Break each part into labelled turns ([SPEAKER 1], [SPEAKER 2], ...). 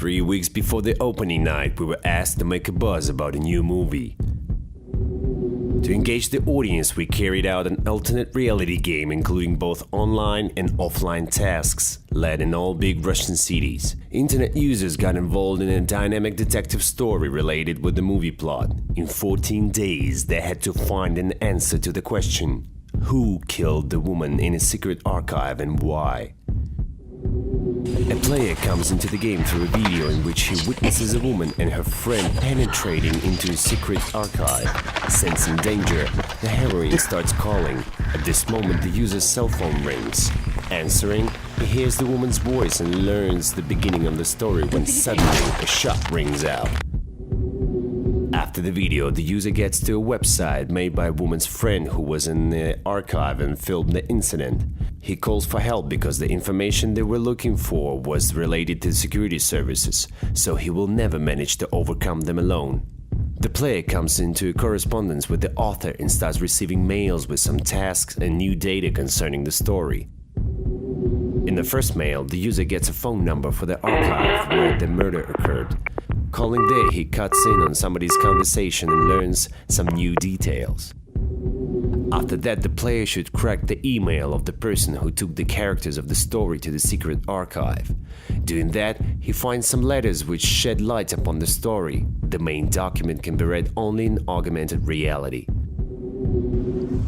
[SPEAKER 1] 3 weeks before the opening night, we were asked to make a buzz about a new movie. To engage the audience, we carried out an alternate reality game including both online and offline tasks, led in all big Russian cities. Internet users got involved in a dynamic detective story related with the movie plot. In 14 days, they had to find an answer to the question, who killed the woman in a secret archive and why? A player comes into the game through a video in which he witnesses a woman and her friend penetrating into a secret archive. Sensing danger, the heroine starts calling. At this moment, the user's cell phone rings. Answering, he hears the woman's voice and learns the beginning of the story when suddenly a shot rings out. After the video, the user gets to a website made by a woman's friend who was in the archive and filmed the incident. He calls for help because the information they were looking for was related to security services, so he will never manage to overcome them alone. The player comes into correspondence with the author and starts receiving mails with some tasks and new data concerning the story. In the first mail, the user gets a phone number for the archive where the murder occurred. Calling there, he cuts in on somebody's conversation and learns some new details. After that, the player should crack the email of the person who took the characters of the story to the secret archive. Doing that, he finds some letters which shed light upon the story. The main document can be read only in augmented reality.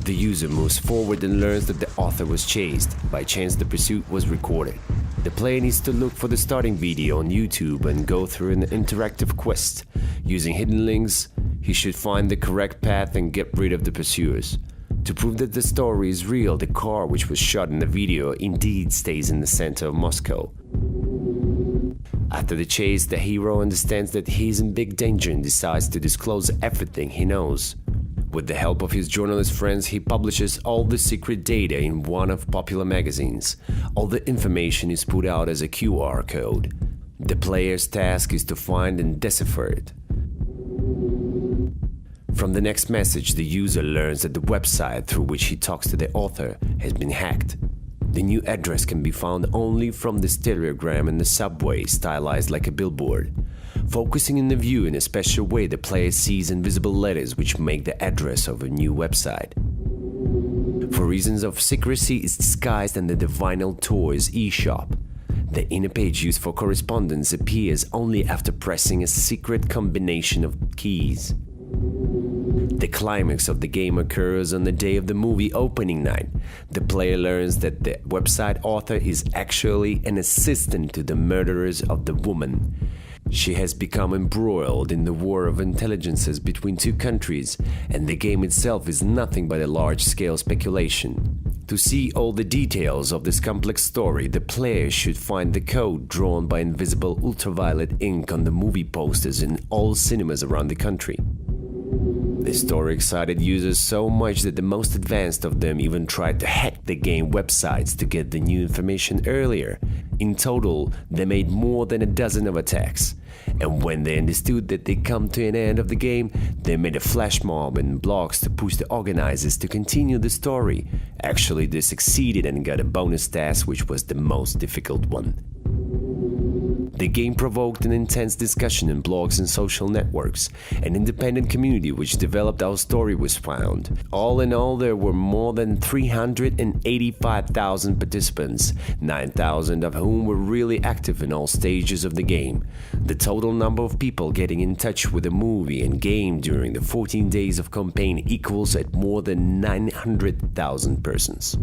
[SPEAKER 1] The user moves forward and learns that the author was chased. By chance, the pursuit was recorded. The player needs to look for the starting video on YouTube and go through an interactive quest. Using hidden links, he should find the correct path and get rid of the pursuers. To prove that the story is real, the car which was shot in the video indeed stays in the center of Moscow. After the chase, the hero understands that he is in big danger and decides to disclose everything he knows. With the help of his journalist friends, he publishes all the secret data in one of popular magazines. All the information is put out as a QR code. The player's task is to find and decipher it. From the next message, the user learns that the website through which he talks to the author has been hacked. The new address can be found only from the stereogram in the subway, stylized like a billboard. Focusing in the view in a special way, the player sees invisible letters which make the address of a new website. For reasons of secrecy, it's disguised under the Vinyl Toys eShop. The inner page used for correspondence appears only after pressing a secret combination of keys. The climax of the game occurs on the day of the movie opening night. The player learns that the website author is actually an assistant to the murderers of the woman. She has become embroiled in the war of intelligences between two countries, and the game itself is nothing but a large-scale speculation. To see all the details of this complex story, the player should find the code drawn by invisible ultraviolet ink on the movie posters in all cinemas around the country. The story excited users so much that the most advanced of them even tried to hack the game websites to get the new information earlier. In total, they made more than a dozen of attacks. And when they understood that they come to an end of the game, they made a flash mob and blogs to push the organizers to continue the story. Actually, they succeeded and got a bonus task, which was the most difficult one. The game provoked an intense discussion in blogs and social networks. An independent community which developed our story was found. All in all, there were more than 385,000 participants, 9,000 of whom were really active in all stages of the game. The total number of people getting in touch with the movie and game during the 14 days of campaign equals at more than 900,000 persons.